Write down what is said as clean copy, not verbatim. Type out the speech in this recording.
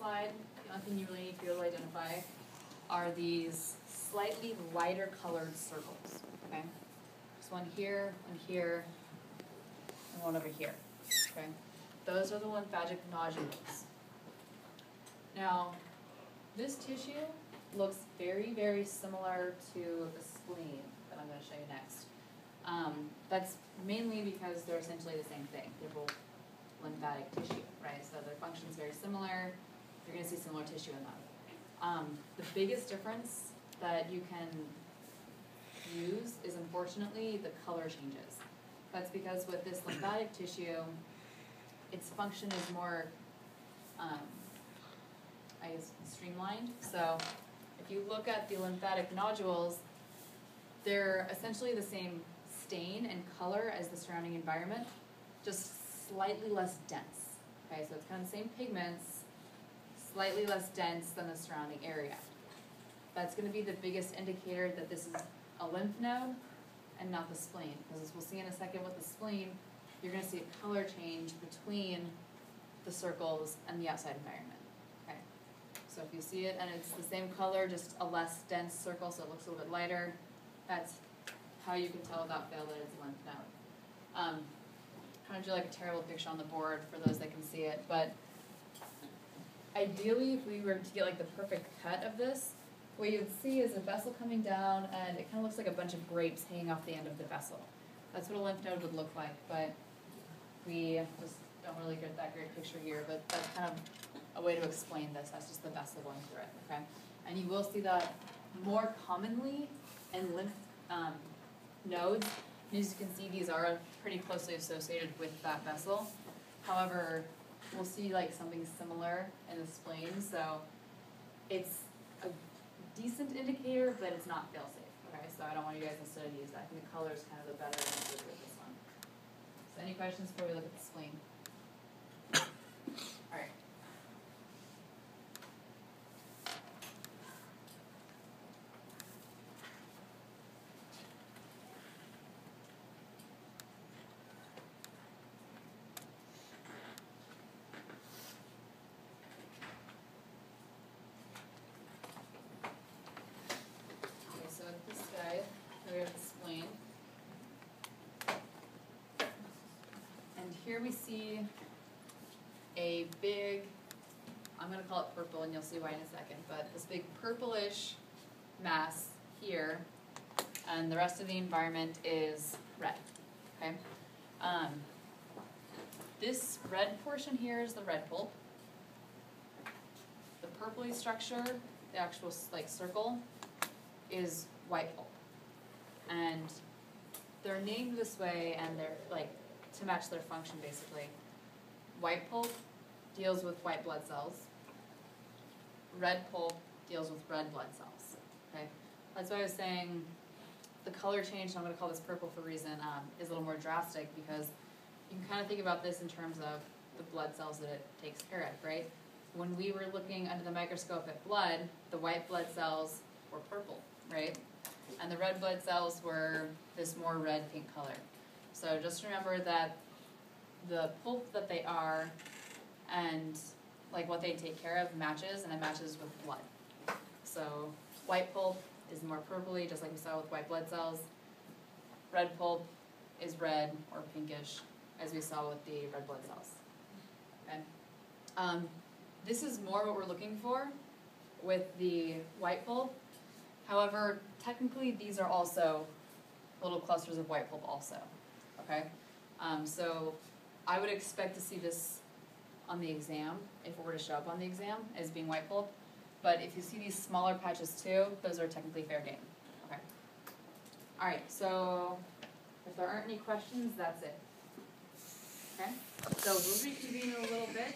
slide, the only thing you really need to be able to identify are these slightly lighter colored circles, okay? Just one here, and one over here, okay? Those are the lymphatic nodules. Now, this tissue looks very, very similar to the spleen that I'm going to show you next. That's mainly because they're essentially the same thing. They're both lymphatic tissue, right? So their function is very similar. You're going to see similar tissue in them. The biggest difference that you can use is, unfortunately, the color changes. That's because with this lymphatic tissue, its function is more, I guess, streamlined. So if you look at the lymphatic nodules, they're essentially the same stain and color as the surrounding environment, just slightly less dense. Okay, so it's kind of the same pigments, slightly less dense than the surrounding area. That's going to be the biggest indicator that this is a lymph node and not the spleen. Because as we'll see in a second with the spleen, you're going to see a color change between the circles and the outside environment. Okay, so if you see it and it's the same color, just a less dense circle, so it looks a little bit lighter, that's how you can tell without fail that it's a lymph node. Kind of do like a terrible picture on the board for those that can see it, but ideally if we were to get like the perfect cut of this, what you'd see is a vessel coming down and it kind of looks like a bunch of grapes hanging off the end of the vessel. That's what a lymph node would look like, but we just don't really get that great picture here, but that's kind of a way to explain this. That's just the vessel going through it, okay? And you will see that more commonly in lymph nodes. And as you can see, these are pretty closely associated with that vessel. However, we'll see like something similar in the spleen, so it's a decent indicator, but it's not fail-safe, okay? So I don't want you guys necessarily to use that. I think the color is kind of the better indicator with this one. So any questions before we look at the spleen? All right. Okay, so with this guy, we have the spleen. And here we see a big, I'm going to call it purple, and you'll see why in a second, but this big purplish mass here, and the rest of the environment is red, okay? This red portion here is the red pulp. The purpley structure, the actual like circle, is white pulp. And they're named this way, and they're like to match their function basically. White pulp deals with white blood cells. Red pulp deals with red blood cells. Okay, that's why I was saying the color change, and I'm going to call this purple for a reason, is a little more drastic because you can kind of think about this in terms of the blood cells that it takes care of, right? When we were looking under the microscope at blood, the white blood cells were purple, right? And the red blood cells were this more red-pink color. So just remember that the pulp that they are and like what they take care of matches, and it matches with blood. So white pulp is more purpley, just like we saw with white blood cells. Red pulp is red or pinkish, as we saw with the red blood cells. Okay. This is more what we're looking for with the white pulp. However, technically these are also little clusters of white pulp also. Okay. So I would expect to see this on the exam, if it were to show up on the exam, as being white pulp. But if you see these smaller patches too, those are technically fair game. Okay. All right, so if there aren't any questions, that's it. Okay? So we'll reconvene in a little bit.